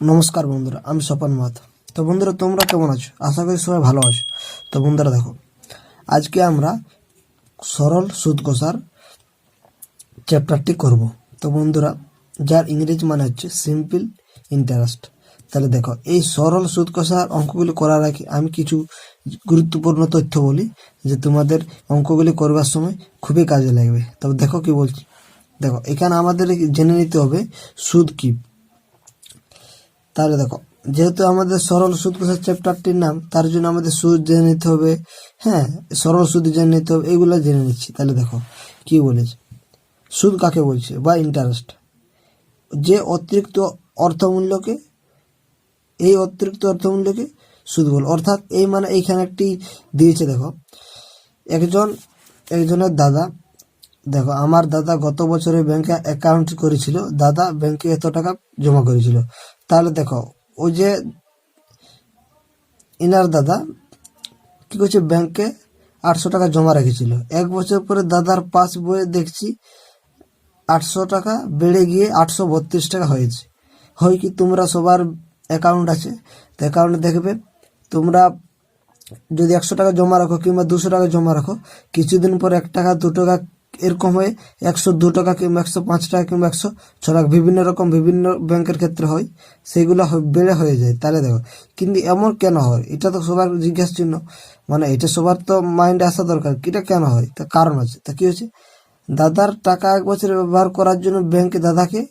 নমস্কার বন্ধুরা, আমি স্বপন মাহাতো। তো বন্ধুরা, তোমরা কেমন আছো? আশা করি সবাই ভালো আছো। তো বন্ধুরা দেখো, আজকে আমরা সরল সুদ কষার চ্যাপ্টারটি করব। তো বন্ধুরা, যার ইংরেজি মানে হচ্ছে সিম্পল ইন্টারেস্ট। তাহলে দেখো, এই সরল সুদ কষার অঙ্কগুলি করার আগে আমি কিছু গুরুত্বপূর্ণ তথ্য বলি, যে তোমাদের অঙ্কগুলি করবার সময় খুবই কাজে লাগবে। তবে দেখো কি বলছি। দেখো, এখানে আমাদের জেনে নিতে হবে সুদ কি। তাহলে দেখো, যেহেতু আমাদের সরল সুদ কষার চ্যাপ্টারটির নাম, তার জন্য আমাদের সুদ জেনে নিতে হবে। হ্যাঁ, সরল সুদ জেনে নিতে হবে, এইগুলো জেনে নিচ্ছি। তাহলে দেখো কি বলেছে, সুদ কাকে বলছে বা ইন্টারেস্ট, যে অতিরিক্ত অর্থমূল্যকে, এই অতিরিক্ত অর্থমূল্যকে সুদ বল। অর্থাৎ এই মানে এইখানে একটি দিয়েছে। দেখো, একজনের দাদা, দেখো আমার দাদা গত বছরে ব্যাংকে অ্যাকাউন্ট করেছিল, দাদা ব্যাংকে এত টাকা জমা করেছিল। তাহলে দেখো, ওই যে ইনার দাদা কি করছে, ব্যাংকে 800 টাকা জমা রেখেছিল। 1 বছর পরে দাদার পাস বইয়ে দেখছি 800 টাকা বেড়ে গিয়ে 832 টাকা হয়েছে। হয় কি, তোমরা সবার অ্যাকাউন্ট আছে, তো অ্যাকাউন্টে দেখবে, তোমরা যদি 100 টাকা জমা রাখো কিংবা 200 টাকা জমা রাখো, কিছুদিন পর 1 টাকা 2 টাকা এরকম হয়ে 102 টাকা কিংবা 105 টাকা কিংবা 106 টাকা, বিভিন্ন রকম বিভিন্ন ব্যাংকের ক্ষেত্রে হয়, সেগুলো বেড়ে হয়ে যায়। তাহলে দেখো, কিন্তু এমন কেন হয়, এটা তো সবার জিজ্ঞাসা চিহ্ন। মানে এটা সবার তো মাইন্ডে আসা দরকার, এটা কেন হয়। তা কারণ আছে। তা কি হচ্ছে, দাদার টাকা 1 বছরে ব্যবহার করার জন্য ব্যাংকে দাদাকে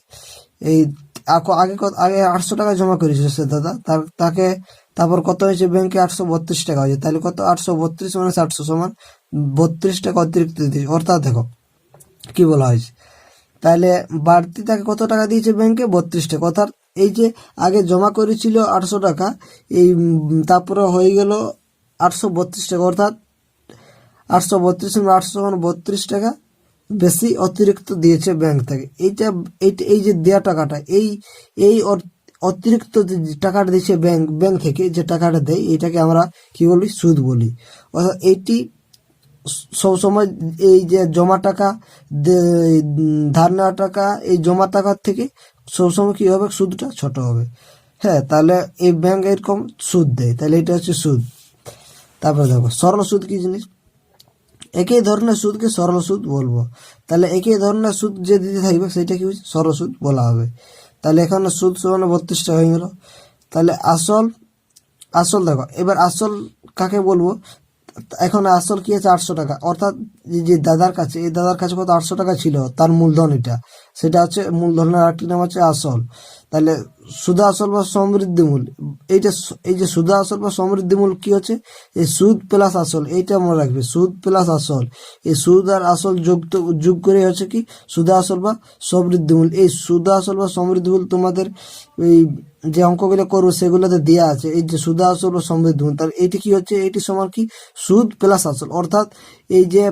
এই আগে 800 টাকা জমা করেছিল সে দাদা, তাকে তারপর কত হয়েছে, ব্যাংকে 832 টাকা হয়েছে। তাহলে কত, 832 মানে 800 সমান 32 টাকা অতিরিক্ত দিয়েছে। অর্থাৎ দেখো কি বলা হয়েছে, তাহলে বাড়তি তাকে কত টাকা দিয়েছে ব্যাংকে, 32 টাকা। অর্থাৎ এই যে আগে জমা করেছিল 800 টাকা, এই তারপরে হয়ে গেল 832 টাকা। অর্থাৎ 832 832 টাকা বেশি অতিরিক্ত দিয়েছে ব্যাংক থেকে। এই যে দেওয়া টাকাটা, এই অতিরিক্ত টাকাটা দিয়েছে ব্যাংক থেকে, যে টাকাটা দেয়, এটাকে আমরা কি বলি, সুদ বলি। অর্থাৎ এইটি সবসময় এই যে জমা টাকা, ধার নেওয়া টাকা, এই জমা টাকার থেকে সবসময় কি হবে, সুদটা ছোট হবে। হ্যাঁ, তাহলে এই ব্যাংক এরকম সুদ দেয়, তাহলে এটা হচ্ছে সুদ। তারপরে দেখো, সরল সুদ কি জিনিস, একই ধরনের সুদকে সরল সুদ বলবো। তাহলে একই ধরনের সুদ যে দিতে থাকবে সেটা কি হচ্ছে, সরল সুদ বলা হবে। তাহলে এখানে সুদ সমান 32 টাকা হয়ে গেল। তাহলে আসল দেখো, এবার আসল কাকে বলবো, এখন আসল কি আছে, 800 টাকা। অর্থাৎ যে দাদার কাছে, এই দাদার কাছে কত, 800 টাকা ছিল, তার মূলধন এটা, সেটা হচ্ছে মূলধনের আরেকটি নাম হচ্ছে আসল। তাহলে সুদ আসল বা সমৃদ্ধি মূল, এই যে সুদ আসল বা সমৃদ্ধি মূল কি হচ্ছে, এই সুদ প্লাস আসল, এইটা মনে রাখবে, সুদ প্লাস আসল। এই সুদ আর আসল যোগ করে হচ্ছে কি, সুদ আসল বা সমৃদ্ধি মূল। এই সুদ আসল বা সমৃদ্ধি মূল তোমাদের এই যে অঙ্কগুলো করবো সেগুলোতে দেওয়া আছে, এই যে সুদ আসল বা সমৃদ্ধি মূল। তাহলে এইটি কি হচ্ছে, এইটি সমান কি, সুদ প্লাস আসল। অর্থাৎ এই যে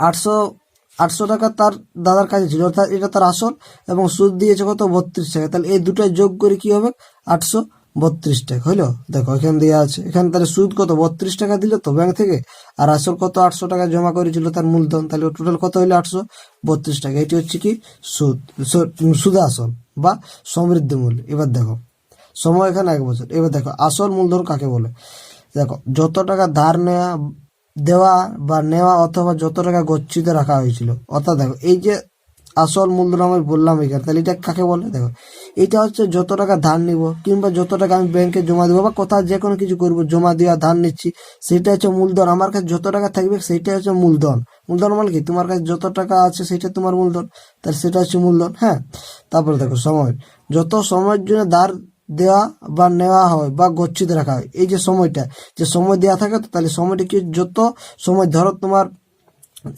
800 টাকা তার দাদার কাছে ছিল, অর্থাৎ এটা তার আসল, এবং সুদ দিয়েছে কত, 32 টাকা। তাহলে এই দুটাই যোগ করে কি হবে, 832 টাকা হইলো। দেখো এখানে দেওয়া আছে, এখানে তাহলে সুদ কত, 32 টাকা দিল তো ব্যাংক থেকে, আর আসল কত, 800 টাকা জমা করেছিল তার মূলধন। তাহলে টোটাল কত হইলো, 832 টাকা। এটি হচ্ছে কি সুদ আসল বা সমৃদ্ধি মূল। এবার দেখো, সময় এখানে 1 বছর। এবার দেখো, আসল মূলধন কাকে বলে। দেখো, যত টাকা ধার দেওয়া বা নেওয়া অথবা যত টাকা গচ্ছিত রাখা হয়েছিল। অর্থাৎ দেখো, এই যে আসল মূলধন আমি বললাম এখানে, তাহলে এটা কাকে বলে, দেখো এটা হচ্ছে যত টাকা ধার নিব কিংবা যত টাকা আমি ব্যাংকে জমা দেবো বা কোথাও যে কোনো কিছু করবো, জমা দেওয়া, ধার নিচ্ছি, সেটা হচ্ছে মূলধন। আমার কাছে যত টাকা থাকবে সেটা হচ্ছে মূলধন। মূলধন মানে কি, তোমার কাছে যত টাকা আছে সেটা তোমার মূলধন, তাহলে সেটা হচ্ছে মূলধন। হ্যাঁ, তারপরে দেখো, সময়, যত সময়ের জন্য ধার দেওয়া বা নেওয়া হয় বা গচ্ছিত রাখা হয়। এই যে সময়টা, যে সময় দেওয়া থাকে, তো তাহলে সময়টা কি, যত সময়, ধরো তোমার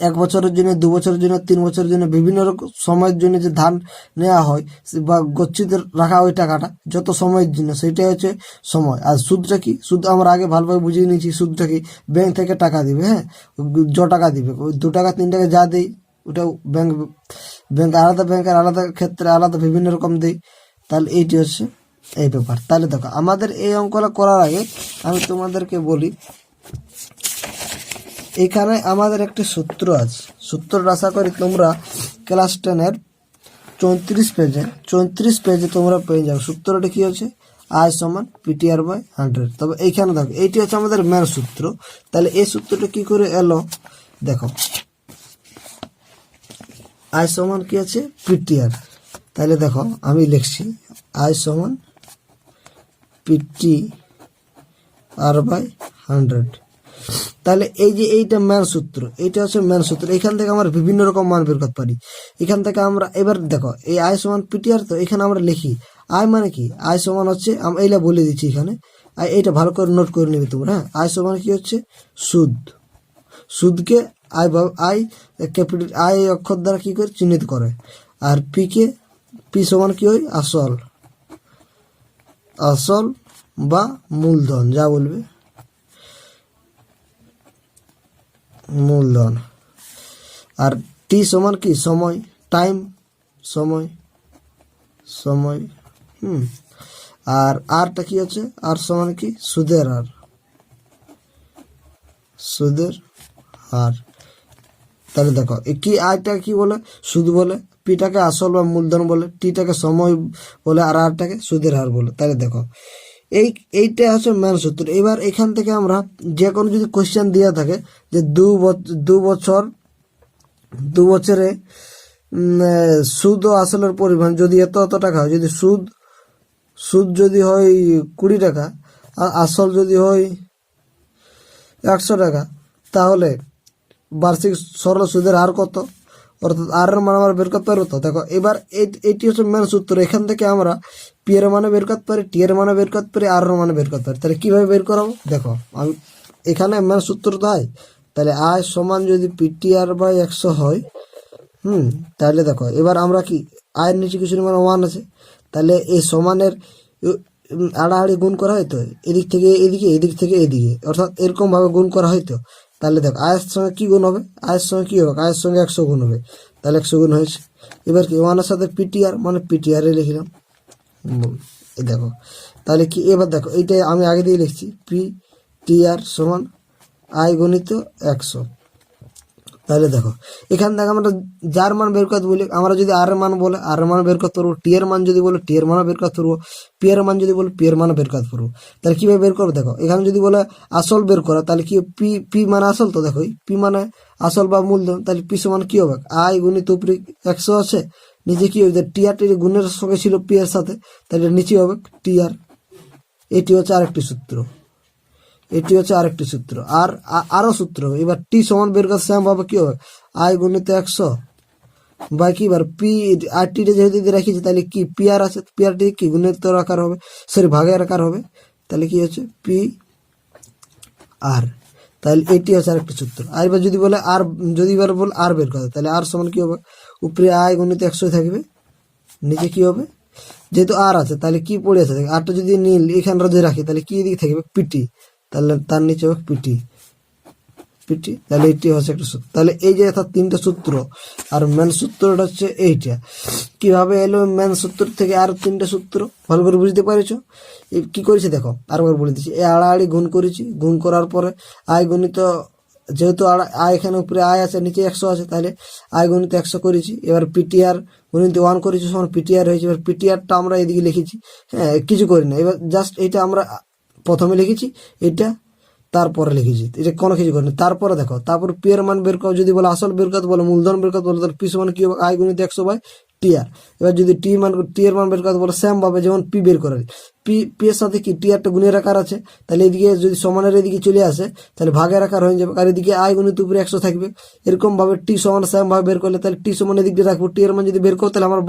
1 বছরের জন্য, 2 বছরের জন্য, 3 বছরের জন্য, বিভিন্ন রকম সময়ের জন্য যে ধার নেওয়া হয় বা গচ্ছিত রাখা ওই টাকাটা যত সময়ের জন্য, সেটাই হচ্ছে সময়। আর সুদটা কি, সুদ আমরা আগে ভালোভাবে বুঝিয়ে নিয়েছি। সুদটা কি, ব্যাংক থেকে টাকা দিবে, হ্যাঁ, টাকা দিবে, ওই 2 টাকা 3 টাকা যা দেয় ওটাও ব্যাংক আলাদা, ব্যাংকের আলাদা ক্ষেত্রে আলাদা বিভিন্ন রকম দেয়। তাহলে এইটি হচ্ছে এই ব্যাপার। তাহলে দেখো, আমাদের এই অঙ্কটা করার আগে আমি তোমাদেরকে বলি, এখানে আমাদের একটি সূত্র আছে। সূত্রটা আশা করি তোমরা ক্লাস চৌত্রিশ পেজে তোমরা পেয়ে যাবে সূত্রটা কি হচ্ছে আই সমান পিটিআর বাই 100। তবে এইখানে দেখো এইটি হচ্ছে আমাদের মেন সূত্র। তাহলে এই সূত্রটা কি করে এলো দেখো, আই সমান কি আছে পিটিআর। তাহলে দেখো আমি লিখছি আই সমান পিটিআর বাই 100। তাহলে এই যে এইটা মেন সূত্র, এইটা হচ্ছে মেন সূত্র। এখান থেকে আমরা বিভিন্ন রকম মান বের করতে পারি। এখান থেকে আমরা এবার দেখো এই আই সমান পিটিআর, তো এখানে আমরা লিখি আই মানে কি, আই সমান হচ্ছে এইটা বলে দিচ্ছি এখানে, এইটা ভালো করে নোট করে নিবি তোমরা। হ্যাঁ, আই সমান কি হচ্ছে সুদ, সুদকে আই ক্যাপিটাল আই অক্ষর দ্বারা কি করে চিহ্নিত করে, আর পি সমান কি হয় আসল, আসল বা মূলধন যা বলবে মূলধন। আর টি সমান কি সময়, টাইম, সময় সময় আর আরটা কি আছে, আর সমান কি সুদের হার, সুদের হার। তাহলে দেখো কি আরটা কি বলে সুদ বলে, পিটাকে আসল বা মূলধন বলে, টিটাকে সময় বলে, আর আরটাকে সুদের হার বলে। তাহলে দেখো এইটা হচ্ছে মেন সূত্র। এবার এখান থেকে আমরা যে কোনো যদি কোশ্চেন দেওয়া থাকে যে দু বছরে সুদ ও আসলের পরিমাণ যদি এত টাকা হয়, যদি সুদ যদি হয় 20 টাকা আর আসল যদি হয় 100 টাকা, তাহলে বার্ষিক সরল সুদের হার কত, অর্থাৎ আর এর মান আমরা বের করতে পারবো। তো দেখো এবার এটি হচ্ছে মেন সূত্র। এখান থেকে আমরা পি এর মানে বের করতে পারি, টি এর মানে বের করতে পারি, আর এর মানে বের করতে পারি। তাহলে কিভাবে বের করাবো দেখো, আমি এখানে মেন সূত্র তাই। তাহলে আই সমান যদি পিটিআর বাই 100 হয়, তাহলে দেখো এবার আমরা কি আয়ের নিচে কিছু মানে 1 আছে, তাহলে এই সমানের আড়াআড়ি গুণ করা হয়তো এদিক থেকে এদিকে, এদিক থেকে এদিকে, অর্থাৎ এরকম ভাবে গুণ করা হয়তো। তাহলে দেখো আয়ের সঙ্গে কি গুণ হবে, আয়ের সঙ্গে কি হবে, আয়ের সঙ্গে 100 গুণ হবে, তাহলে 100 গুণ হয়েছে। এবার কি 1 এর সাথে পিটিআর মানে পিটিআর এ লিখলাম, এই দেখো। তাহলে কি এবার দেখো এইটাই আমি আগে দিয়ে লিখছি পিটিআর সমান আই গণিত 100। তাহলে দেখো এখান থেকে আমরা যার মান বের করতে বলি, আমরা যদি আর এর মান বলে আর এর মান বের করতে পারবো, টি এর মান যদি বলে টি এর মান বের করতে পারবো, পি এর মান যদি বলে পি এর মান বের করতে পারবো। তাহলে কিভাবে বের করবো দেখো, এখানে যদি বলে আসল বের করা, তাহলে কি পি মানে আসল, তো দেখো পি মানে আসল বা মূলধন। তাহলে পি সমান কি হবে আই গুণিত উপরে 100 আছে, নিচে কি হবে টি আর, টি গুণের সঙ্গে ছিল পি এর সাথে, তাহলে নিচে হবে টি আর। এটি হচ্ছে আরেকটি সূত্র, এটি হচ্ছে আরেকটি সূত্র। আর আরো সূত্র, এবার টি সমান বের করতে সেম ভাবে কি হবে আই গুণিত 100 বাকি এবার পি আর টি যেহেতু রেখেছি, তাহলে কি পি আর আছে, পি আর টি কি গুণিত আকার হবে, সরি ভাগের আকার হবে। তাহলে কি হচ্ছে পি আর। তাহলে এটি হচ্ছে আরেকটি সূত্র। আর এবার যদি বলে আর, যদি এবার বলে আর বের করতে, তাহলে আর সমান কি হবে উপরে আই গুণিত 100 থাকবে, নিচে কি হবে যেহেতু আর আছে তাহলে কি পড়ে আছে আরটা যদি নীল এখানে যদি রাখি, তাহলে কি দিকে থাকবে পিটি, তাহলে তার নিচে হবে পিটি। তাহলে এটি হচ্ছে একটা সূত্র। তাহলে এই যে অর্থাৎ 3টা সূত্র, আর মেন সূত্রটা হচ্ছে এইটা। কিভাবে এলো মেন সূত্র থেকে আর 3টা সূত্র ভালো করে বুঝতে পারছো। কি করেছে দেখো আরেকবার বলে দিচ্ছি, এই আড়াআড়ি গুণ করেছি, গুণ করার পরে আই গণিত, যেহেতু আই এখানে উপরে আই আছে নিচে 100 আছে, তাহলে আই গণিত 100 করেছি। এবার পিটিআর গণিত 1 করেছি সমান পিটিআর হয়েছে। এবার পিটিআরটা আমরা এদিকে লিখেছি, হ্যাঁ কিছু করি না, এবার জাস্ট এটা আমরা প্রথমে লিখেছি, এটা তারপরে লিখেছি, এটা কোনো কিছু করিনি। তারপরে দেখো তারপর পি এর মান বের করো, যদি বলে আসল বের করতে বলে মূলধন বের করতে বলে, তাহলে পি সমান কি হবে আই গুণিত 100 বাই টি আর। এবার যদি টি এর মান বের করতে বলে সেম ভাবে যেমন পি বের করে, পি এর সাথে কি টি আরটা গুণের আকার আছে, তাহলে এদিকে যদি সমানের এদিকে চলে আসে তাহলে ভাগের আকার হয়ে যাবে, আর এদিকে আই গুণিত উপরে 100 থাকবে। এরকম ভাবে টি সমান সেম ভাবে বের করলে, তাহলে টি সমান এদিকে রাখবো, টি এর মান যদি বের করতে তাহলে আমার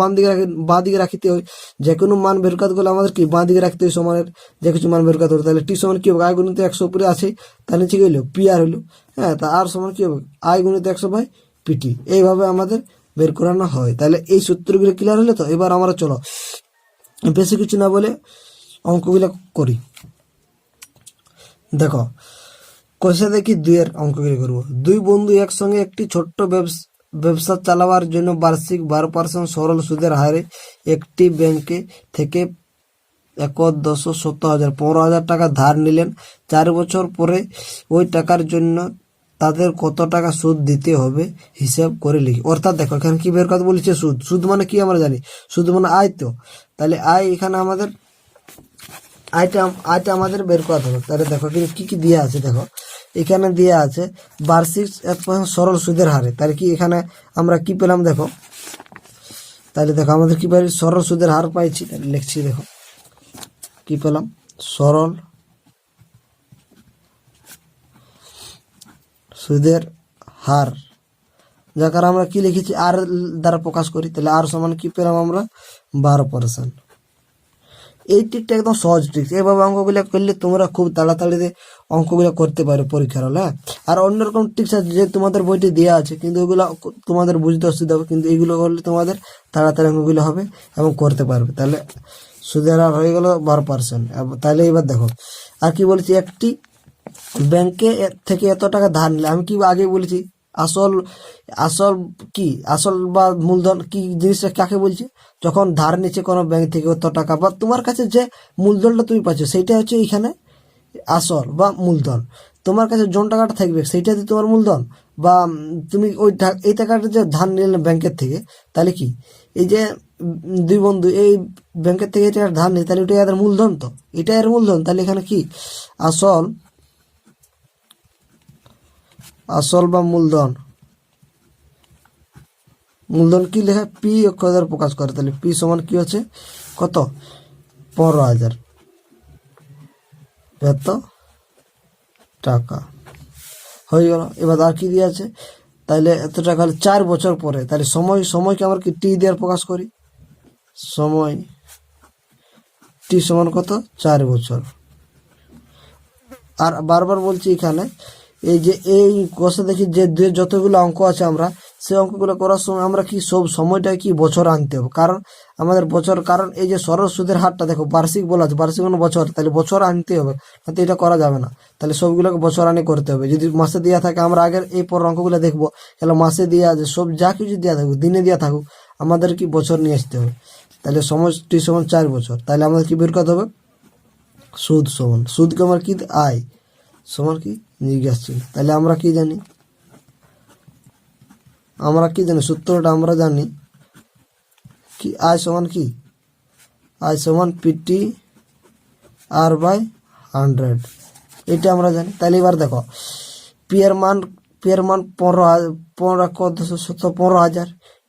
বাঁ দিকে রাখতে হয়, যে কোনো মান বের করতে গেলে আমাদের কি বাঁ দিকে রাখতে হয় সমানের যে কিছু মান বের করতে হবে। তাহলে টি সমান কি হবে আই গুণিত 100 উপরে আছে, তাহলে নিচে গেলো পি আর হলো, হ্যাঁ তা আর সমান কি হবে আই গুণিত 100 বাই পিটি। এইভাবে আমাদের বের করানো হয়। তাহলে এই সূত্রগুলো ক্লিয়ার হলে তো এবার আমরা চলো বেশি কিছু না বলে অঙ্কগুলো করি। দেখো কষে দেখি 2 এর অঙ্কগুলো করবো। 2 বন্ধু একসঙ্গে একটি ছোট্ট ব্যবসা চালাবার জন্য বার্ষিক 12% সরল সুদের হারে একটি ব্যাংকে থেকে 1,10,70,000 15,000 টাকা ধার নিলেন। 4 বছর পরে ওই টাকার জন্য তাদের কত টাকা সুদ দিতে হবে হিসাব করে লিখি। অর্থাৎ দেখো এখানে কি বের কথা বলেছে, সুদ। সুদ মানে কি আমরা জানি, সুদ মানে আয়। তো তাহলে আয় এখানে আমাদের আয়টা আমাদের বের করতে হবে। তাহলে দেখো কি কি দেওয়া আছে, দেখো এখানে দেওয়া আছে বার্ষিক 1% সরল সুদের হারে। তাহলে কি এখানে আমরা কি পেলাম দেখো, তাহলে দেখো আমাদের কি পাই, সরল সুদের হার পাইছি। তাহলে লিখছি, দেখো কি পেলাম, সরল সুদের হার, যাকে আমরা কি লিখেছি আর দ্বারা প্রকাশ করি। তাহলে আর সমান কি পেলাম আমরা 12%। এই ট্রিকটা একদম সহজ ট্রিক। এইভাবে অঙ্কগুলো করলে তোমরা খুব তাড়াতাড়ি অঙ্কগুলো করতে পারো পরীক্ষার হলে। আর অন্যরকম ট্রিক্স আছে যে তোমাদের বইতে দেওয়া আছে, কিন্তু ওগুলো তোমাদের বুঝতে অসুবিধা হবে, কিন্তু এগুলো করলে তোমাদের তাড়াতাড়ি অঙ্কগুলো হবে এবং করতে পারবে। তাহলে সুদের হার হয়ে গেল 12%। তাহলে এবার দেখো আর কি বলেছি, একটি ব্যাংকে থেকে এত টাকা ধার নিলে, আমি কি আগে বলেছি আসল আসল কি আসল বা মূলধন কি জিনিসটা কাকে বলছে, যখন ধার নিচ্ছে কোনো ব্যাংক থেকে অত টাকা, বা তোমার কাছে যে মূলধনটা তুমি পাচ্ছ সেইটা হচ্ছে এখানে আসল বা মূলধন। তোমার কাছে জন টাকাটা থাকবে সেইটা দিয়ে তোমার মূলধন, বা তুমি ওই এই টাকাটা যে ধার নিলে ব্যাংকের থেকে, তাহলে কি এই যে দুই বন্ধু এই ব্যাংকের থেকে এটা ধার নিয়ে, তাহলে ওটা এদের মূলধন। তো এটা এর মূলধন। তাহলে এখানে কি আসল বা মূলধন, মূলধন কি লেখা পি অক্ষর প্রকাশ করে। তাহলে পি সমান কি হচ্ছে কত, 15,000 এত টাকা হয়ে গেল। এবার আর কি দিয়ে আছে, তাহলে এত টাকা হলে 4 বছর পরে। তাহলে সময়কে আমরা কি টি দিয়ে প্রকাশ করি, সময় টি সমান কত 4 বছর। আর বারবার বলছি এখানে এই যে এই কোষে দেখি যে যতগুলো অঙ্ক আছে, আমরা সেই অঙ্কগুলো করার সময় আমরা কি সব সময়টা কি বছর আনতে হবে, কারণ আমাদের বছর, কারণ এই যে সরল সুদের হারটা দেখো বার্ষিক বলা আছে, বার্ষিক মানে বছর, তাহলে বছর আনতে হবে, তাতে এটা করা যাবে না। তাহলে সবগুলোকে বছর আনি করতে হবে। যদি মাসে দেওয়া থাকে, আমরা আগের এই পর অঙ্কগুলো দেখবো, তাহলে মাসে দেওয়া আছে, সব যা কিছু দেওয়া থাকুক, দিনে দেওয়া থাকুক, আমাদের কি বছর নিয়ে আসতে হবে। তাহলে সময়টি সমান 4 বছর। তাহলে আমাদের কি বের করতে হবে, সুদ সমান, সুদকে আমার কি আয় সমান কি জিজ্ঞাসা ছিল। তাহলে আমরা কি জানি, সূত্রটা আমরা জানি কি আয় সমান কি, আয় সমান পিটি আর বাই 100, এটা আমরা জানি। তাহলে এবার দেখো পি এর মান 15,000,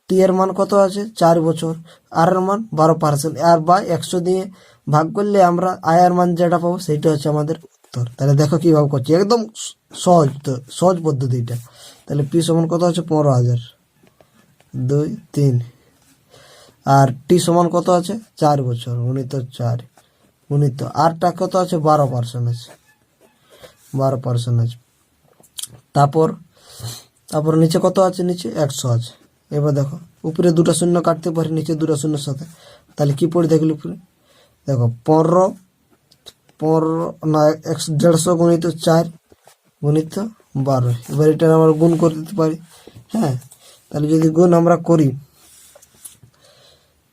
টি এর মান কত আছে 4 বছর, আর এর মান 12%, আর বাই 100 দিয়ে ভাগ করলে আমরা আয়ের মান যেটা পাবো সেইটা হচ্ছে আমাদের উত্তর। তাহলে দেখো কিভাবে করছি, একদম সহজ, তো সহজ পদ্ধতি এটা। তাহলে পি সমান কত আছে 15,000, 2 3, আর টি সমান কত আছে 4 বছর, 4 আরটা কত আছে 12% আছে, 12% আছে। তারপর নিচে কত আছে, নিচে 100 আছে। এবার দেখো উপরে দুটো শূন্য কাটতে পারি, নিচে দুটো শূন্যের সাথে। তাহলে কি পড়ে দেখলি উপরে, দেখো 15 না 150 গুণিত 4 গুণিত 12। এবার এটা আমরা গুণ করে দিতে পারি। হ্যাঁ, তাহলে যদি গুণ আমরা করি,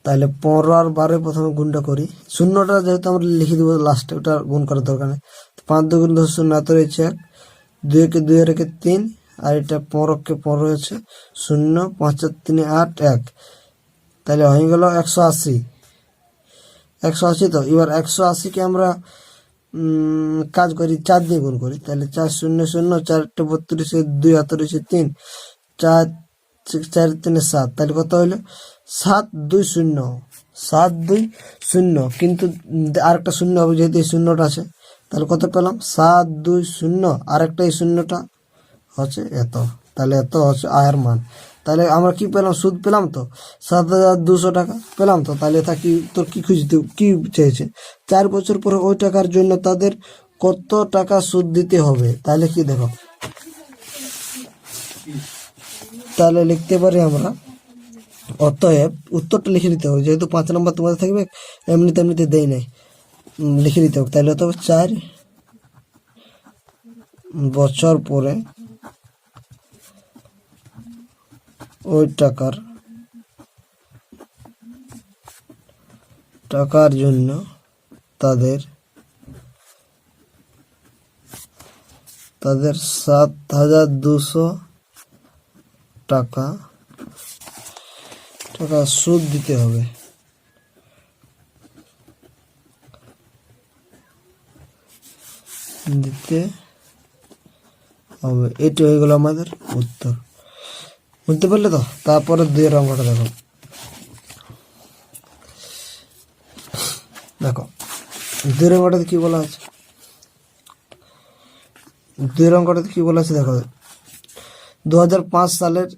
তাহলে 15 আর 12 প্রথমে গুণটা করি, শূন্যটা যেহেতু আমরা লিখে দেবো লাস্টে, ওটা গুণ করার দরকার নেই। 5 2 গুণ 10 শূন্য, এত রয়েছে 1, 2 কে 2 রেখে 3, আর এটা 15 কে 15 হয়েছে 0, 5 4 3 8 1, তাহলে হয়ে গেল 180। তো এবার 180 কে আমরা কাজ করি 4 দিয়ে গুণ করি, তাহলে 4 0 0, 4 32, 2 হাতে রয়েছে 3, 4 4 3 7, তাহলে কত হইলো 7 2 0, 7 2 0, কিন্তু আরেকটা শূন্য হবে যেহেতু এই শূন্যটা আছে। তাহলে কত পেলাম 7 2 0, আরেকটা এই শূন্যটা হচ্ছে এত। তাহলে এত হচ্ছে আয়ের মান। তাহলে আমরা কি পেলাম, সুদ পেলাম তো 7,200 টাকা পেলাম। তো তাহলে এটা কি তোর কি খুঁজতে কি চেয়েছে, 4 বছর পরে ওই টাকার জন্য তাদের কত টাকা সুদ দিতে হবে। তাহলে কি দেখো, তাহলে লিখতে পারি আমরা, অতএব উত্তরটা লিখে দিতে হবে, যেহেতু 5 নম্বর তোমাদের থাকবে, এমনিতে দেই নাই, লিখে দিতে হবে। তাহলে তো 4 বছর পরে ওই টাকার জন্য তাদের তাদের 7,200 টাকা সুদ দিতে হবে। এটি হয়ে গেল আমাদের উত্তর। বুঝতে পারলে তো? তারপরে 2 অঙ্কটা দেখো। দেখো 2 অঙ্কটাতে কি বলা আছে? 2 অঙ্কটাতে কি বলা আছে দেখো। 2005 সালের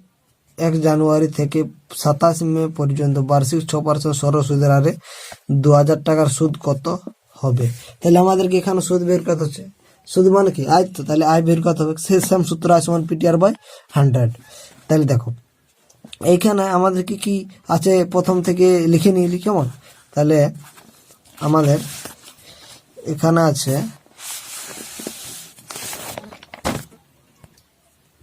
1 জানুয়ারি থেকে 27 মে পর্যন্ত বার্ষিক 6% সরল সুদের হারে 2,000 টাকার সুদ কত হবে? তাহলে আমাদেরকে এখানে সুদ বের করতে হচ্ছে। সুদ মানে কি? আয়। তো তাহলে আয় বের করতে হবে। সেম সূত্র আয় সমান PTR/100। তাহলে দেখো এইখানে আমাদের কি আছে প্রথম থেকে লিখে নিলি কেমন? তাহলে আমাদের এখানে আছে,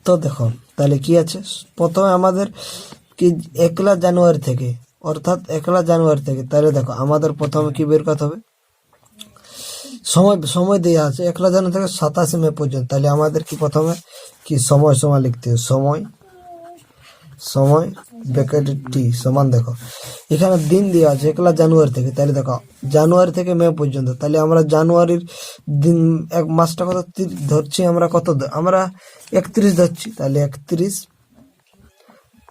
তো দেখো তাহলে কি আছে, প্রথমে আমাদের কি 1 জানুয়ারি থেকে, অর্থাৎ 1 জানুয়ারি থেকে, তাহলে দেখো আমাদের প্রথমে কি বের করতে হবে? সময় দেওয়া আছে 1 জানুয়ারি থেকে 27 মে পর্যন্ত। তাহলে আমাদের কি প্রথমে কি সময় লিখতে হবে। সময় ব্র্যাকেট টি সমান, দেখো এখানে দিন দেওয়া আছে 1 জানুয়ারি থেকে। তাহলে দেখো জানুয়ারি থেকে মে পর্যন্ত। তাহলে আমরা জানুয়ারির দিন এক মাসটা কত ধরছি আমরা, কত আমরা 31 ধরছি। তাহলে 31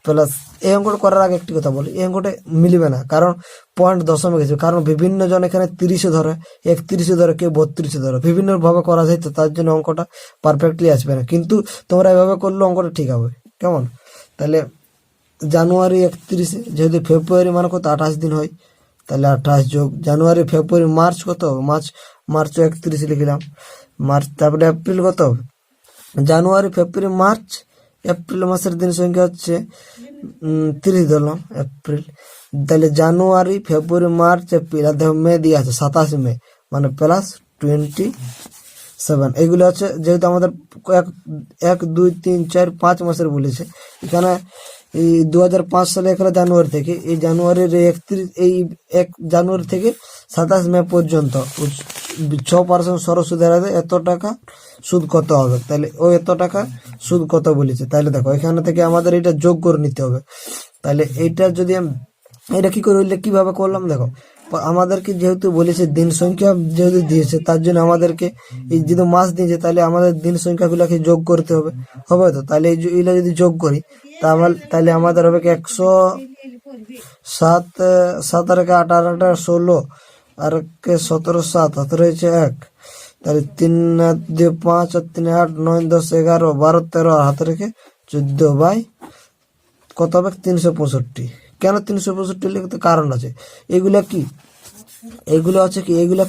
প্লাস, এই অঙ্কটা করার আগে একটি কথা বলি, এই অঙ্কটা মিলবে না, কারণ পয়েন্ট দশমিক আছে। কারণ বিভিন্ন জন এখানে 30 ধরে, 31 ধরে, কেউ 32 ধরে, বিভিন্ন ভাবে করা যায়, তো তার জন্য অঙ্কটা পারফেক্টলি আসবে না। কিন্তু তোমরা এভাবে করলে অঙ্কটা ঠিক হবে। কেমন? তাহলে জানুয়ারি 31, যেহেতু ফেব্রুয়ারি মানে কত 28 দিন হয়, তাহলে 28 যোগ জানুয়ারি, ফেব্রুয়ারি, মার্চ কত, মার্চ 31 লিখলাম, মার্চ। তারপরে এপ্রিল কত, জানুয়ারি, ফেব্রুয়ারি, মার্চ, এপ্রিল মাসের দিন সংখ্যা হচ্ছে 30 ধরলাম, এপ্রিল। তাহলে জানুয়ারি, ফেব্রুয়ারি, মার্চ, এপ্রিল, আর দেখো মে দিয়ে আছে 27 মে, মানে প্লাস 27। এইগুলো আছে যেহেতু আমাদের 1 2 3 4 5 মাসের বলেছে। এখানে এই 2005 সালে 1 জানুয়ারি থেকে, এই জানুয়ারির 1 জানুয়ারি থেকে 27 মে পর্যন্ত 6% সরল সুদের হারে এত টাকা সুদ কত হবে? তাহলে ওই এত টাকা সুদ কত বলেছে। তাহলে দেখো এখানে থেকে আমাদের এটা যোগ করে নিতে হবে। তাহলে এইটা যদি এটা কি করে হইলে কিভাবে করলাম, দেখো আমাদেরকে যেহেতু বলেছে দিন সংখ্যা যেহেতু দিয়েছে, তার জন্য আমাদেরকে এই যদি মাস দিয়েছে, তাহলে আমাদের দিন সংখ্যাগুলোকে যোগ করতে হবে। তো তাহলে এইগুলো যদি যোগ করি, তাহলে আমাদের হবে 107, 7 আর 8 আর 8 16, আর 17 7 হাতে রয়েছে 1, তাহলে 3 আর 2 5 আর 3 8 9 10 11 12 13 আর হাতে রেখে 14 বাই কত হবে 365। কেন 365 লিখতে কারণ আছে। এগুলা কি আছে, এগুলা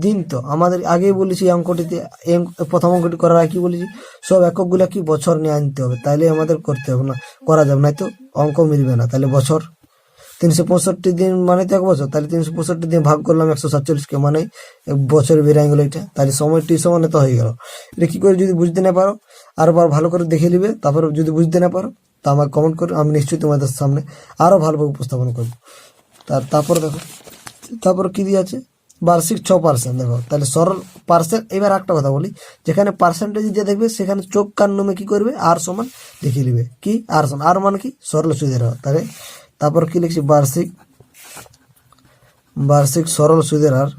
দিন। তো আমাদের আগেই বলেছি অঙ্কটিতে, প্রথম অঙ্কটি করার আগে কি বলেছি, সব এককগুলা কি বছর নিয়ে আনতে হবে, তাইলে আমাদের করতে হবে, না করা যাবে না, তো অঙ্ক মিলবে না। তাহলে বছর 365 দিন মানে তো 1 বছর, তাহলে 365 দিন ভাগ করলাম 147কে, মানে বছর বেরিয়ে গেল এটা। তাহলে সময় টি সমান তো হয়ে গেল। এটা কি করে যদি বুঝতে না পারো, আরবার ভালো করে দেখে নিবে, তারপর যদি বুঝতে না পারো তা আমাকে কমেন্ট করো, আমি নিশ্চয়ই তোমাদের সামনে আরো ভালোভাবে উপস্থাপন করবো। তারপর দেখো, তারপর কি দিয়ে আছে, বার্ষিক 6%। দেখো তাহলে সরল পার্সেন্ট। এবার একটা কথা বলি, যেখানে পার্সেন্টেজ দিয়ে দেখবে সেখানে চোখ কান নামে কি করবে, আর সমান লিখে নিবে। কি আর সমান, আর মানে কি সরল সুদের হার। তাহলে তারপর কি লিখছি, বার্ষিক সরল সুদের হার,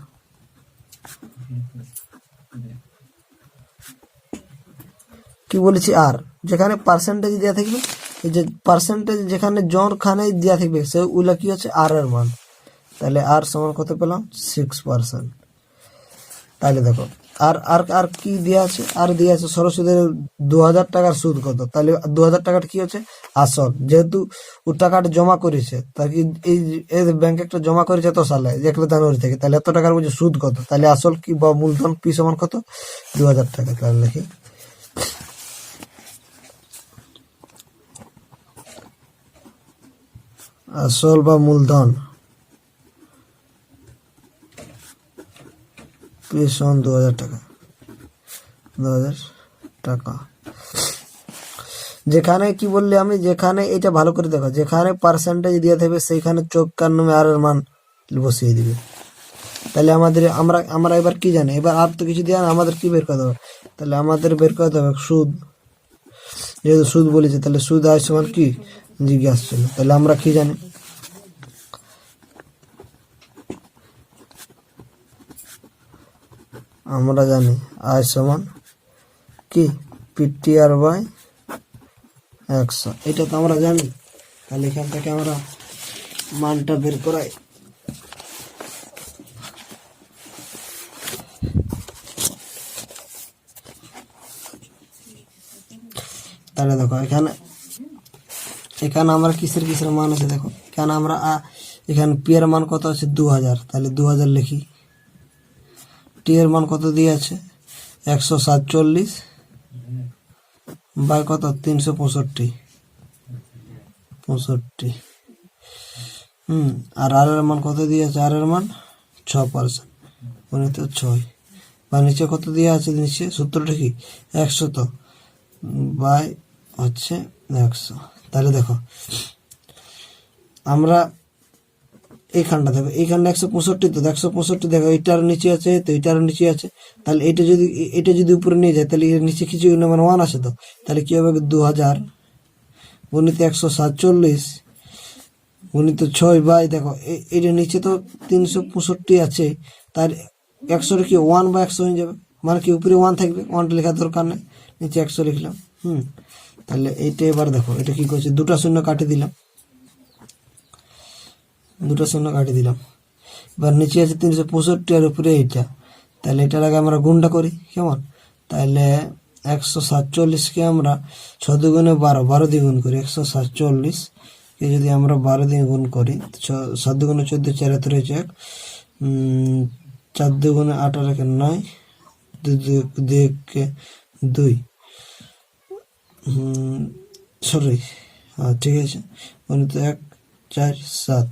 কি বলেছি, আর যেখানে পার্সেন্টেজ দেওয়া থাকবে, এই যে পার্সেন্টেজ যেখানে জন খানে দেওয়া থাকবে সে ওগুলা কি হচ্ছে আর এর মান। তাহলে আর সমান কত পেলাম, 6%। তাহলে দেখো আর আর আর কি দেওয়া আছে, আর দেওয়া আছে সরল সুদের 2,000 টাকার সুদ কত। তাহলে 2,000 টাকাটা কি হচ্ছে আসল, যেহেতু ও টাকাটা জমা করেছে, তাকে এই ব্যাংকে একটা জমা করেছে এত সালে 1 জানুয়ারি থেকে, তাহলে এত টাকার বলছে সুদ কত। তাহলে আসল কি বা মূলধন পি সমান কত, 2,000 টাকা। তাহলে লিখি আসল বা মূলধন পি সমান 2,000 টাকা, 2,000 টাকা। যেখানে কি বললি আমি, যেখানে এটা ভালো করে দেখো, যেখানে পার্সেন্টেজ দিয়ে থাকবে সেইখানে চোখ কান নামে আর এর মান বসিয়ে দিবে। তাহলে আমরা এবার কি জানি, এবার আর তো কিছু দিয়ে আমাদের কি বের করতে হবে। তাহলে আমাদের বের করতে হবে সুদ, যেহেতু সুদ বলেছে তাহলে সুদ আয় সমান কি জিজ্ঞাসা ছিল, তাহলে আমরা কি জানি, আমরা জানি আয় সমান কি পিটিআর বাই 100, এটা তো আমরা জানি। তাহলে এখান থেকে আমরা মানটা বের করাই। তাহলে দেখো এখানে আমরা কিসের মান আছে, দেখো এখানে আমরা এখানে পি এর মান কত আছে 2000, তাহলে 2000 লিখি। টি এর মান কত দিয়ে আছে 147 বাই কত 365। আর আর এর মান কত দিয়ে আছে, আর এর মান 6%, মানে তো 6 বা নিচে কত দিয়ে আছে, নিচে সূত্রটা কি 100 বাই হচ্ছে 100। তাহলে দেখো আমরা এইখানটা দেখো, এইখানটা 165, তো 165 দেখো এটার নিচে আছে, তো এটার নিচে আছে, তাহলে এটা যদি উপরে নিয়ে যায় তাহলে এর নিচে কিছু মানে 1 আছে, তো তাহলে কি হবে 2000 গুণিত 147 গুণিত 6 বাই দেখো এটার নিচে তো 365 আছে, তার 100 কি 1 বা 100 হয়ে যাবে, মানে কি উপরে 1 থাকবে, 1টা লেখার দরকার নেই, নিচে 100 লিখলাম। তাহলে এইটা এবার দেখো এটা কি করছে, দুটা শূন্য কাটি দিলাম, এবার নিচে আছে 365 আর উপরে এইটা, তাহলে এটার আগে আমরা গুণটা করি কেমন, তাহলে 147কে আমরা 6 দুগুণে 12, 12 দিয়ে গুণ করি, 147কে যদি আমরা 12 দিয়ে গুণ করি, 7 দুগুণে 14, 4 হাতে রয়েছে 1, 4 দুগুণে 8 আর 1 9, 2 কে 2, সরি ঠিক আছে, গণিত 1 4 7,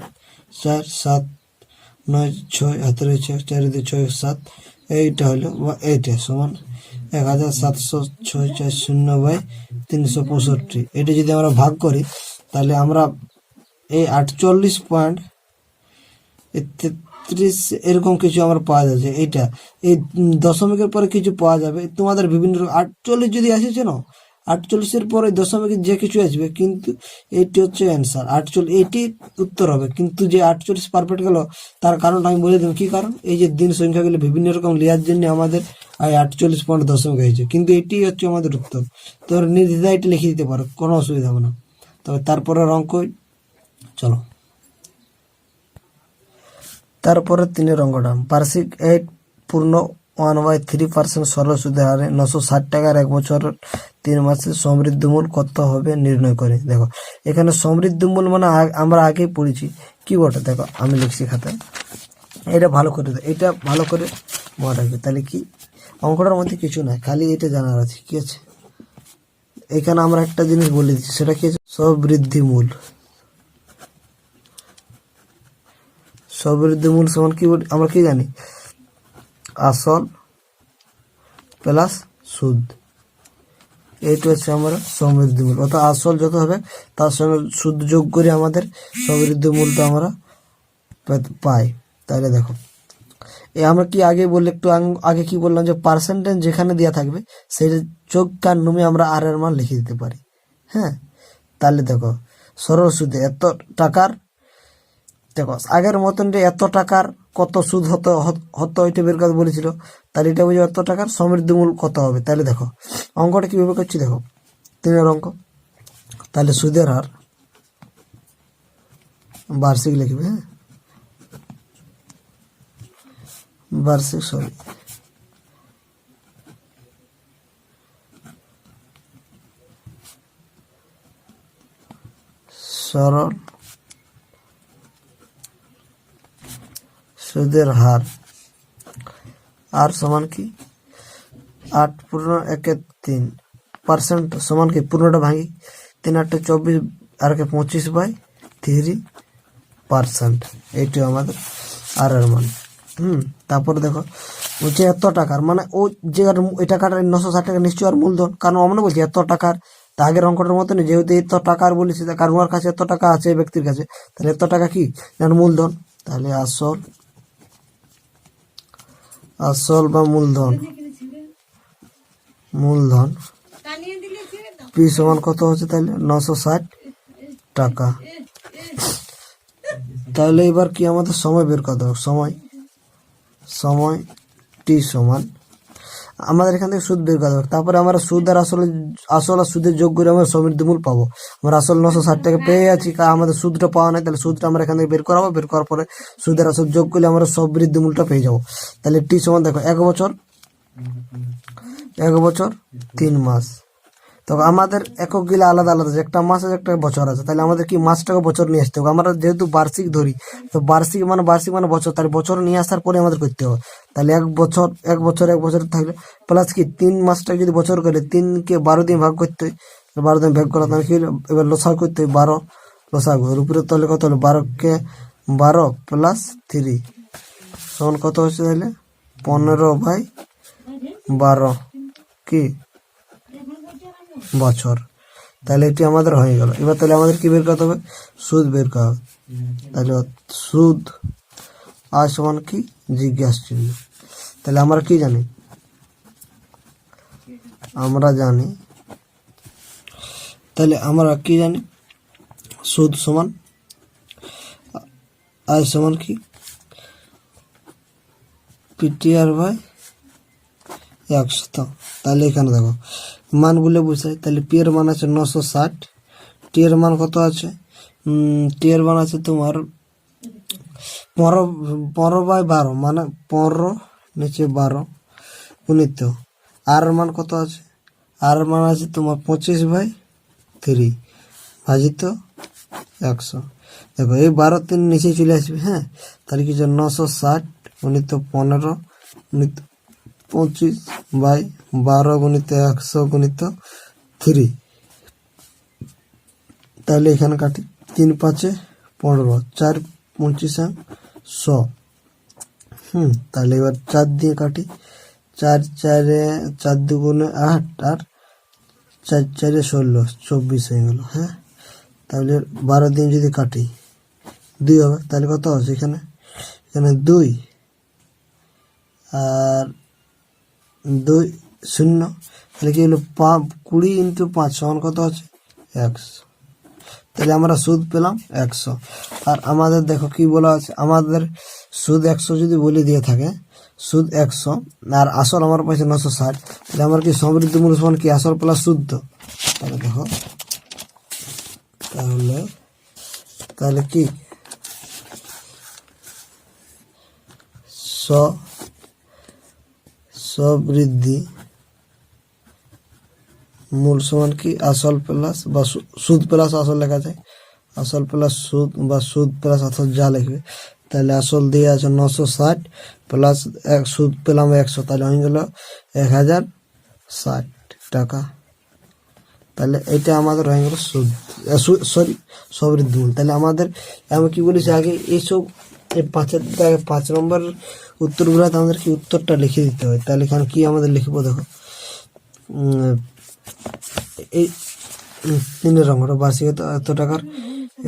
4 7 9 6 হাতে রয়েছে 4 দিয়ে 6 7, এইটা হলো এইটা সমান 1706 বাই 365। এটা যদি আমরা ভাগ করি তাহলে আমরা এই 48.33 এরকম কিছু আমরা পাওয়া যাচ্ছে। এইটা এই দশমিকের পরে কিছু পাওয়া যাবে তোমাদের বিভিন্ন 48 যদি আসেছে না, 48-এর পরে দশমিকের যে কিছু আসবে, কিন্তু এইটি হচ্ছে অ্যান্সার 48, এইটি উত্তর হবে। কিন্তু যে 48 পারফেক্ট গেল তার কারণটা আমি বলে দেবো কি কারণ, এই যে দিন সংখ্যাগুলো বিভিন্ন রকম লেয়ার জন্য আমাদের 48 পয়েন্ট দশমিক হয়েছে, কিন্তু এটি হচ্ছে আমাদের উত্তর। তো নির্দ্বিধায় এটা লিখে দিতে পারো, কোনো অসুবিধা হবে না। তবে তারপরে অঙ্ক চলো, তারপরে 3 অঙ্কটা বার্ষিক 8 পূর্ণ 1/3% সরল সুদের হারে 960 টাকার 1 বছর 3 মাসের সমৃদ্ধ মূল কত হবে নির্ণয় করে। দেখো এখানে সমৃদ্ধ মূল মানে আমরা আগেই পড়েছি কি বটে, দেখো আমি লিখছি খাতায়, এটা ভালো করে মনে রাখবে। তাহলে কি অঙ্কটার মধ্যে কিছু নাই, খালি এটা জানার আছে কি আছে। এখানে আমরা একটা জিনিস বলে দিচ্ছি, সেটা কি আছে সমৃদ্ধি মূল। সমৃদ্ধি মূল সমান কি আমরা কি জানি, আসল প্লাস সুদ, এইটা হচ্ছে আমরা সমৃদ্ধি মূল। অর্থাৎ আসল যত হবে তার সঙ্গে সুদ যোগ করে আমাদের সমৃদ্ধি মূলটা আমরা পাই। তাহলে দেখো আমরা কি আগে বললে, একটু আগে কি বললাম যে পার্সেন্টেজ যেখানে দেওয়া থাকবে সেই যোগ কার নুমে আমরা আর এর মান লিখে দিতে পারি। হ্যাঁ, তাহলে দেখো সরল সুদে এত টাকার, দেখো আগের মতন যে এত টাকার কত সুদ হতো এটা বের করে বলেছিল, তাহলে এটা বুঝে এত টাকার সমৃদ্ধি মূল কত হবে। তাহলে দেখো অঙ্কটা কিভাবে করছি, দেখো 3 অঙ্ক, তাহলে সুদের হার বার্ষিক লিখবে, হ্যাঁ বার্ষিক সরল সুদের হার আর সমান কি 8 পূর্ণ 1/3% সমান কি পূর্ণটা ভাঙি 3 8 24 আর 25/3%, এইটা আমাদের আর এর মান। তারপরে দেখো বলছে এত টাকার, মানে ও যে ওই টাকাটা 960 টাকা নিশ্চয় আর মূলধন, কারণ আমরা বলছি এত টাকার, তা আগের অঙ্কটার মতো নেই, যেহেতু এত টাকার বলেছি কারণ ওর কাছে এত টাকা আছে ব্যক্তির কাছে, তাহলে এত টাকা কি মূলধন। তাহলে আসল বা মূলধন মূলধন পি সমান কত হচ্ছে তাহলে 960 টাকা। তাহলে এবার কি আমাদের সময় বের করতে হবে, সময় টি সমান আমাদের এখান থেকে সুদ বের করতে হবে। তারপরে আমরা সুদ আর আসল আর সুদের যোগ করে আমরা সমৃদ্ধি মূল পাবো। আমরা আসল 960 টাকা পেয়ে যাচ্ছি, আমাদের সুদটা পাওয়া নাই, তাহলে সুদটা আমরা এখান থেকে বের করাবো। বের করার পরে সুদের আসল যোগ করলে আমরা সমৃদ্ধি মূলটা পেয়ে যাবো। তাহলে টি সমান দেখো 1 বছর 3 মাস। তো আমাদের একক গিলা আলাদা আলাদা আছে, একটা মাস আছে একটা বছর আছে। তাহলে আমাদের কি মাসটাকে বছর নিয়ে আসতে হবে। আমরা যেহেতু বার্ষিক ধরি, তো বার্ষিক মানে বছর, তাহলে বছর নিয়ে আসার পরে আমাদের করতে হবে। তাহলে এক বছর থাকলে প্লাস কি 3 মাসটাকে যদি বছর করে 3কে 12 দিয়ে ভাগ করতে হয়, 12 দিয়ে ভাগ করা তাহলে কি হলো, এবার লসাগু করতে হয় 12 লসাগু এর উপরে তাহলে কত হলো 12কে 12 প্লাস 3 সমান কত হচ্ছে তাহলে 15/12 কি বছর। তাহলে এটি আমাদের হয়ে গেল। এবার তাহলে আমাদের কি বের করতে হবে, সুদ বের করা হবে। তাহলে সুদ আয় সমান কি জিজ্ঞাসা চিহ্ন। তাহলে আমরা কি জানি, তাহলে আমরা কি জানি সুদ সমান আয় সমান কি PTR/100। তাহলে এখানে দেখো মানগুলো বুঝাই। তাহলে পি এর মান আছে 960, টি এর মান কত আছে, টি এর মান আছে তোমার 15/12 মানে 15 নিচে 12 গুণিত আর এর মান কত আছে, আর এর মান আছে তোমার 25/3 ভাজিত 100। দেখো এই 12 3 নিচে চলে আসবে। হ্যাঁ, তাহলে কি 960 গুণিত 15 গুণিত 25/12 গুণিত 100 গুণিত 3। তাহলে এখানে কাটি 3 5 15, 4 25 100। তাহলে এবার 4 দিয়ে কাটি, 4 দুগুণে 8 আর 4 4 16 24 হয়ে গেল। হ্যাঁ, তাহলে 12 দিন যদি কাটি 2 হবে। তাহলে কত আছে এখানে 2 আর 2 0। তাহলে কি হলো 20 × 5 সমান কত আছে 100। তাহলে আমরা সুদ পেলাম 100। আর আমাদের দেখো কি বলা আছে, আমাদের সুদ 100 যদি বলে দিয়ে থাকে, সুদ 100 আর আসল আমার পাইছে 960, তাহলে আমার কি সমৃদ্ধি মূল সমান কি আসল প্লাস সুদ। তাহলে দেখো তাহলে কি সমৃদ্ধি মূল সমান কি আসল প্লাস বা সুদ প্লাস আসল লেখা যায়, আসল প্লাস সুদ বা সুদ প্লাস আসল যা লিখবে। তাহলে আসল দিয়ে আছে 960 প্লাস সুদ পেলাম 100, তাহলে হয়ে গেল 1060 টাকা। তাহলে এটা আমাদের হয়ে গেল সুদ সমৃদ্ধি মূল। তাহলে আমাদের আমি কি বলেছি আগে এইসব এই 5 নম্বর উত্তরগুলো আমাদের কি উত্তরটা লিখে দিতে হয়। তাহলে এখানে কি আমাদের লিখবো দেখো, এই 3 নম্বর বার্ষিক এত টাকার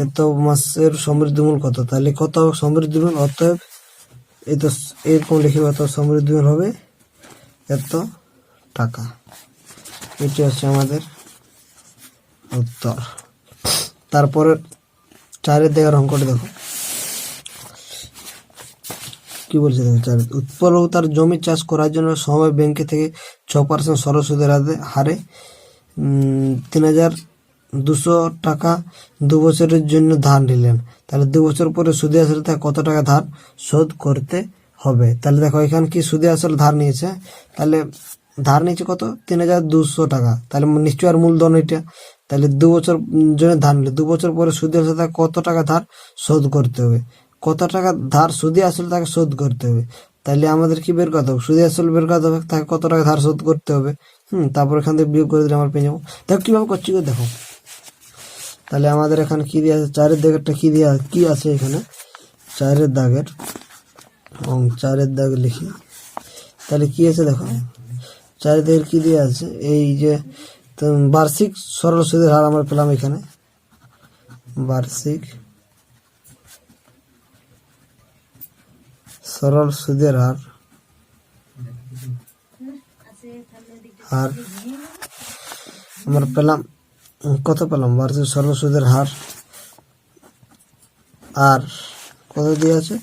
এত মাসের সমৃদ্ধি মূল কত, তাহলে কত সমৃদ্ধি মূল, অতএব এই তো এরকম লিখে এত সমৃদ্ধি মূল হবে এত টাকা। এটি হচ্ছে আমাদের উত্তর। তারপরে 4 দিকের অঙ্কটা দেখো কি বলছে দেখো, 4 উৎপলতার জমি চাষ করার জন্য সময় ব্যাংকে থেকে 6% সরল সুদের হারে 3200 টাকা 2 বছরের জন্য ধার নিলেন। তাহলে 2 বছর পরে সুদে আসলে তাকে কত টাকা ধার শোধ করতে হবে। তাহলে দেখো এখানে কি সুদে আসলে ধার নিয়েছে, তাহলে ধার নিয়েছে কত 3200 টাকা, তাহলে নিশ্চয় আর মূলধন এটা। তাহলে 2 বছর জন্য ধার নিলে 2 বছর পরে সুদে আসলে তাকে কত টাকা ধার শোধ করতে হবে, কত টাকা ধার সুদে আসলে তাকে শোধ করতে হবে। তাহলে আমাদের কি বের করতে হবে, সুদে আসলে বের করতে হবে, তাকে কত টাকা ধার শোধ করতে হবে। তারপর এখান থেকে বিয়োগ করে দিলে আমরা পেয়ে যাবো। দেখো কিভাবে করছি দেখো। তাহলে আমাদের এখানে কি দেওয়া আছে, 4 দাগেরটা কি আছে এখানে 4 দাগের এবং 4 দাগে লিখি। তাহলে কি আছে দেখো, 4 দাগের কি দেওয়া আছে, এই যে বার্ষিক সরল সুদের হার আমরা পেলাম এখানে, বার্ষিক সরল সুদের হার হার আমরা পেলাম, কত পেলাম? বার্ষিক সরল সুদের হার আর কত দিয়ে আছে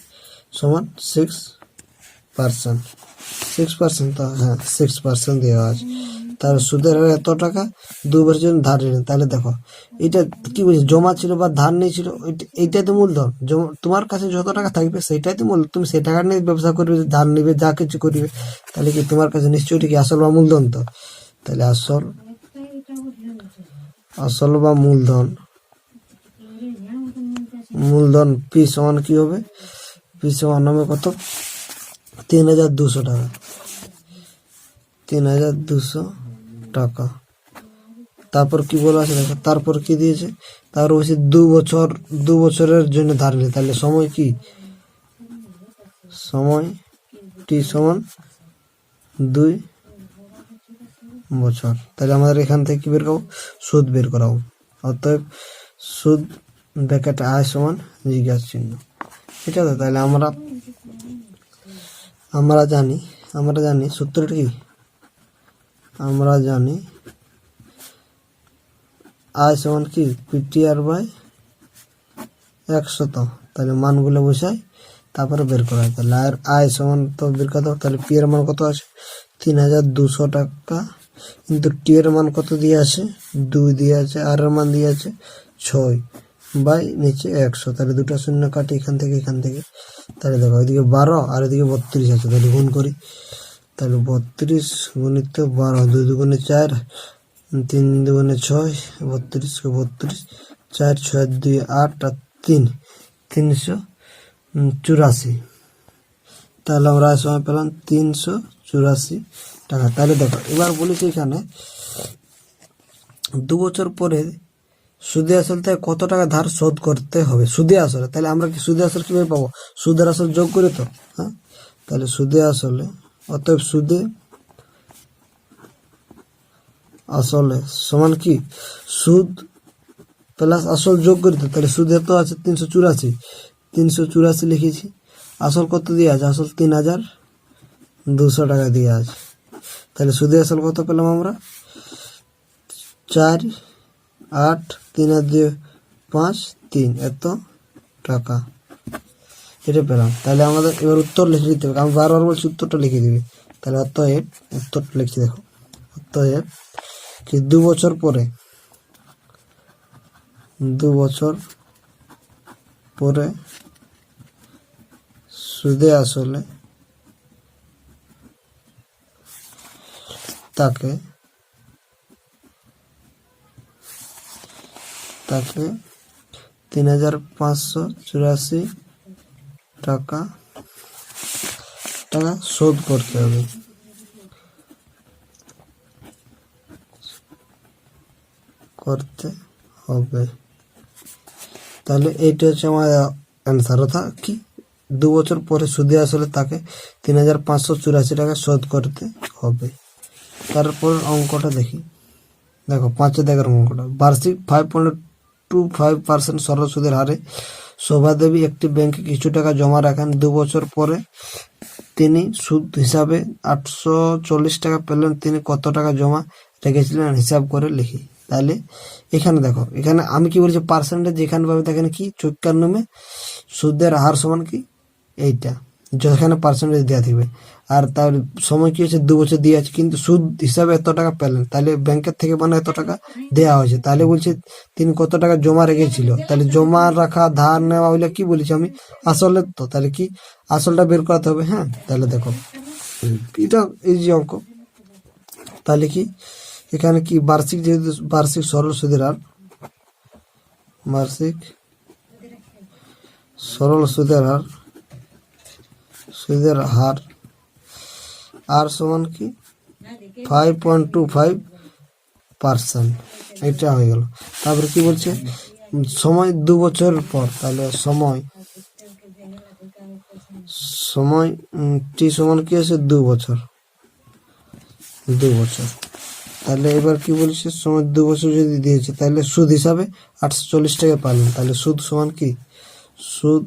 সমান 6%। 6%, তো হ্যাঁ 6% দেওয়া আছে। তার সুদের হার এত টাকা, 2 বছর জন্য ধার নিলেন। তাহলে দেখো এটা কি বলছে, জমা ছিল বা ধার নিয়েছিল, এইটাই তো মূলধন। তোমার কাছে যত টাকা থাকবে সেইটাই তো মূলধন। তুমি সেই টাকা নিয়ে ব্যবসা করবে, ধার নিবে, যা কিছু করবে, তাহলে কি তোমার কাছে নিশ্চয়ই কি আসল বা মূলধন? তো তাহলে আসল বা মূলধন পি সমান কি হবে? পি সমান হবে কত? 3,200 টাকা। 3,200 টাকা। তারপর কি বলা আছে দেখো, তারপর কি দিয়েছে? তারপর বলছে 2 বছরের জন্য ধার নিলে। তাহলে সময় কি? সময় টি সমান 2 বছর। তাহলে আমাদের এখান থেকে কি বের করবো? সুদ বের করাবো। অতএব সুদ ব্র্যাকেট আয় সমান জিজ্ঞাসা চিহ্ন। ঠিক আছে? তাহলে আমরা জানি সূত্রটা কি? আমরা জানি আয় সমান কি? PTR by 100। তাহলে মানগুলো বসাই, তারপরে বের করা হয়। তাহলে আয় সমান তো বের করতে হবে। তাহলে পি এর মান কত আছে? 3,200 টাকা। কিন্তু টি এর মান কত দিয়ে আছে? 2 দিয়ে আছে। আর এর মান দিয়ে আছে 6 বাই নিচে 100। তাহলে দুটো শূন্য কাটি এখান থেকে। তাহলে দেখো এদিকে 12 আর এদিকে 32 আছে। তাহলে গুণ করি। তাহলে 32 গুণিত 12, 2 দুগুণে 4, 3 দুগুণে 6, 32 কে 32, 4 6 2 8 আর 3, 384। তাহলে আমরা সময় পেলাম 384 টাকা। তাহলে দেখো এবার বলেছি এখানে 2 বছর পরে সুদে আসল থেকে কত টাকা ধার শোধ করতে হবে সুদে আসলে। তাহলে আমরা কি সুদে আসল কিভাবে পাবো? সুদের আসল যোগ করি তো। হ্যাঁ, তাহলে সুদে আসলে, অতএব সুদে আসলে সমান কি? সুদ প্লাস আসল যোগ করি তো। তাহলে সুদ এত আছে 384 লিখেছি। আসল কত দিয়ে আছে? আসল 3,200 টাকা দিয়ে আছে। তাহলে সুদে আসল কত পেলাম আমরা? 4 8 3 আর 2 5 3 এত টাকা, এটা পেলাম। তাহলে আমাদের এবার উত্তর লিখে দিতে হবে। আমি বারবার বলছি উত্তরটা লিখে দিবি। তাহলে অতএব উত্তরটা লিখছি দেখো। অতএব কি 2 বছর পরে সুদে আসলে তাকে 3,584 টাকা শোধ করতে হবে। তাহলে এইটা হচ্ছে আমার অ্যান্সার। অর্থাৎ কি 2 বছর পরে সুদে আসলে তাকে 3,584 টাকা শোধ করতে হবে। তারপর অঙ্কটা দেখি। দেখো 5 দেখার অঙ্কটা। বার্ষিক 5.25% সরল সুদের হারে শোভাদেবী একটি ব্যাংকে কিছু টাকা জমা রাখেন। 2 বছর পরে তিনি সুদ হিসাবে 840 টাকা পেলেন। তিনি কত টাকা জমা রেখেছিলেন হিসাব করে লিখি। তাহলে এখানে দেখো, এখানে আমি কি বলছি? পার্সেন্টেজ যেখানে পাবে সেখানে কি 54 সুদের হার সমান কি এইটা, যেখানে পার্সেন্টেজ দেওয়া থাকবে। আর তার সময় কি হচ্ছে? 2 বছর দিয়ে আছে, কিন্তু সুদ হিসাবে এত টাকা পেলেন। তাহলে ব্যাংকের থেকে মানে এত টাকা দেওয়া হয়েছে। তাহলে বলছে তিনি কত টাকা জমা রেখেছিল। তাহলে জমা রাখা, ধার নেওয়া হইলে কি বলেছি আমি? আসলে তো তাহলে কি আসলটা বের করাতে হবে। হ্যাঁ, তাহলে দেখো এটা এই যে অঙ্ক। তাহলে কি এখানে কি বার্ষিক, যেহেতু বার্ষিক সরল সুদের হার, বার্ষিক সরল সুদের হার আর সমান কি 5.25%। এটা হয়ে গেল। তারপরে কি বলছে? সময় 2 বছর পর। তাহলে সময় টি সমান কি আছে? 2 বছর। তাহলে এবার কি বলছে? সময় 2 বছর যদি দিয়েছে, তাহলে সুদ হিসাবে 840 টাকা পাবেন। তাহলে সুদ সমান কি? সুদ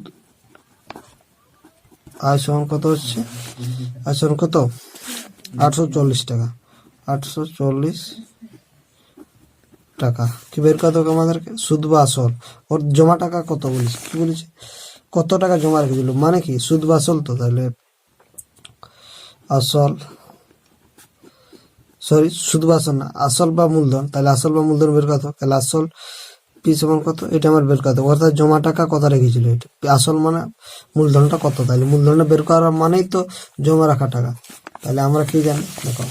আয় সমান কত হচ্ছে? আয় সমান কত? 840 টাকা। 840 টাকা। কি বের করতে হবে আমাদেরকে? সুদ বা আসল। ওর জমা টাকা কত বলেছে, কি বলেছে, কত টাকা জমা রেখেছিল, মানে কি সুদ বা আসল। তো তাহলে আসল, সরি সুদ বা আসল না, আসল বা মূলধন। তাহলে আসল বা মূলধন বের করতে হবে। তাহলে আসল পি সমান কত, এটা আমার বের করতে হবে। অর্থাৎ জমা টাকা কত রেখেছিল, এটা আসল মানে মূলধনটা কত। তাহলে মূলধনটা বের করা মানেই তো জমা রাখা টাকা। তাহলে আমরা কি জানি, দেখো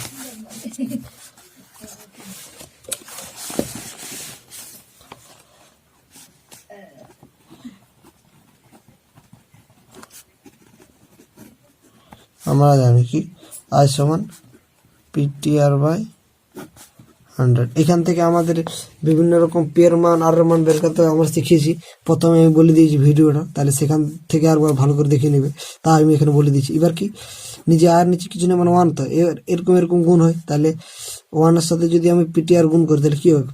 আমরা জানি কি আই সমান পিটিআর বাই 100। এখান থেকে আমাদের বিভিন্ন রকম পের মান আর মান বের করতে আমরা শিখেছি। প্রথমে আমি বলে দিয়েছি ভিডিওটা, তাহলে সেখান থেকে আরবার ভালো করে দেখে নেবে। তা আমি এখানে বলে দিচ্ছি। এবার কি নিজে আর নিচে কিছু না, মানে ওয়ান। তো এরকম এরকম গুণ হয়। তাহলে ওয়ানের সাথে যদি আমি পিটিআর গুণ করি তাহলে কি হবে,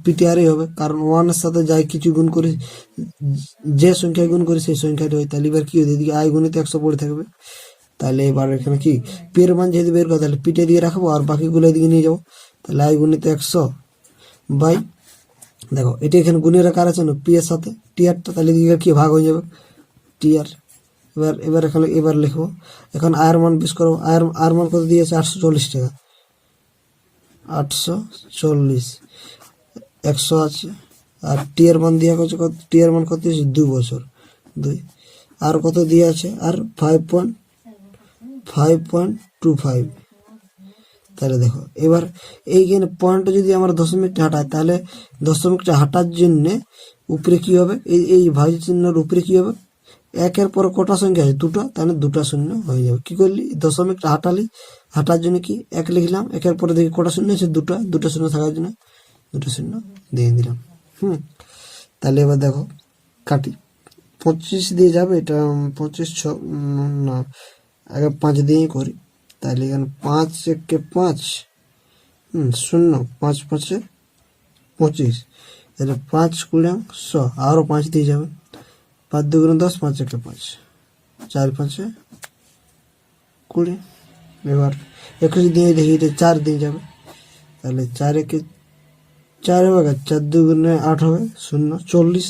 পিটিআরই হবে, কারণ ওয়ানের সাথে যাই কিছু গুণ করি, যে সংখ্যায় গুণ করি সেই সংখ্যাটি হয়। তাহলে এবার কি হবে, এদিকে আই গুণিত 100 পড়ে থাকবে। তাহলে এবার এখানে কি পের মান যেহেতু বের করে, তাহলে পিঠে দিয়ে রাখবো আর বাকিগুলো এদিকে নিয়ে যাবো। তাহলে আই গুণিত 100 বাই, দেখো এটা এখানে গুণের কার আছে না, পি এর সাথে টিআরটা, তাহলে এদিকে কি ভাগ হয়ে যাবে টিআর। এবার এখানে এবার লিখবো, এখন আয়ের মান বেশ করবো। আয়ের মান কত দিয়েছে, 840 টাকা, 840, 100 আছে। আর টি এর মান দিয়ে আছে কত, টি এর মান কত দিয়েছে 2 বছর, 2। আর কত দিয়ে আছে, আর 5.25। তাহলে দেখো এবার এইখানে পয়েন্টটা যদি আমরা দশমিকটা হাঁটাই, তাহলে দশমিকটা হাঁটার জন্যে উপরে কি হবে, এই ভাই চিহ্নের উপরে কি হবে, একের পরে কটা সংখ্যা আছে, দুটো, তাহলে দুটা শূন্য হয়ে যাবে। কি করলি, দশমিকটা হাঁটার জন্য কি এক লিখলাম, একের পরে দেখি কটা শূন্য আছে, দুটো শূন্য থাকার জন্য দুটো শূন্য দিয়ে দিলাম। তাহলে এবার দেখো কাটি, 25 দিয়ে যাবে, এটা 25 না, আগে 5 দিয়েই করি। তাহলে এখানে 5 একে 5, 0, 5 5 25। তাহলে 5 কুড়ি 100, আরও 5 দিয়ে যাবে, 5 2 10, 5 একে 5, 4 5 20। এবার 21 দিয়ে দেখি, এটা 4 দিয়ে যাবে, তাহলে 4 একে 4 হবে, 4 2 8 হবে, 0 40।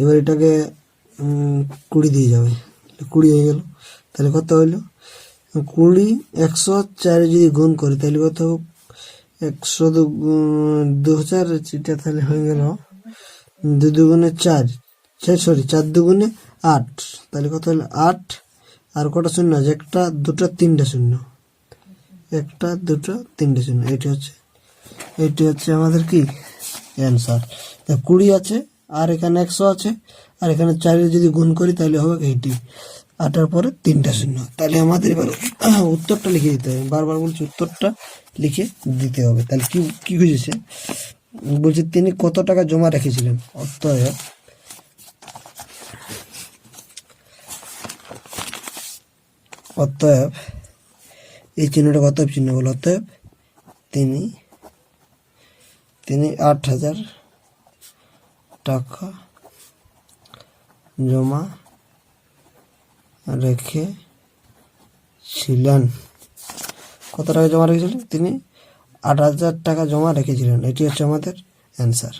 এবার এটাকে 20 দিয়ে যাবে, 20 হয়ে গেল। তাহলে কত হইলো, 20 104 যদি গুণ করি তাহলে কত হবে, 100 2000, এটা তাহলে হয়ে গেল 2 দুগুণে 4, সরি 4 দুগুণে 8, তাহলে কত হলো 8। আর কটা শূন্য আছে, একটা দুটো তিনটা শূন্য, একটা দুটো তিনটে শূন্য। এটি হচ্ছে আমাদের কি অ্যান্সার। 20 আছে, আর এখানে 100 আছে, আর এখানে 4 যদি গুণ করি তাহলে হবে 80, 8-এর পরে তিনটা শূন্য। তাহলে আমাদের এবার উত্তরটা লিখে দিতে হবে। বারবার বলছি উত্তরটা লিখে দিতে হবে। তাহলে কি খুঁজেছে, বলছে তিনি কত টাকা জমা রেখেছিলেন। অতএব এই চিহ্নটা কত চিহ্ন বলো, অতএব তিনি 8,000 টাকা জমা রেখেছিলেন। কত টাকা জমা রেখেছিলেন, তিনি 8,000 টাকা জমা রেখেছিলেন। এটি হচ্ছে আমাদের অ্যান্সার।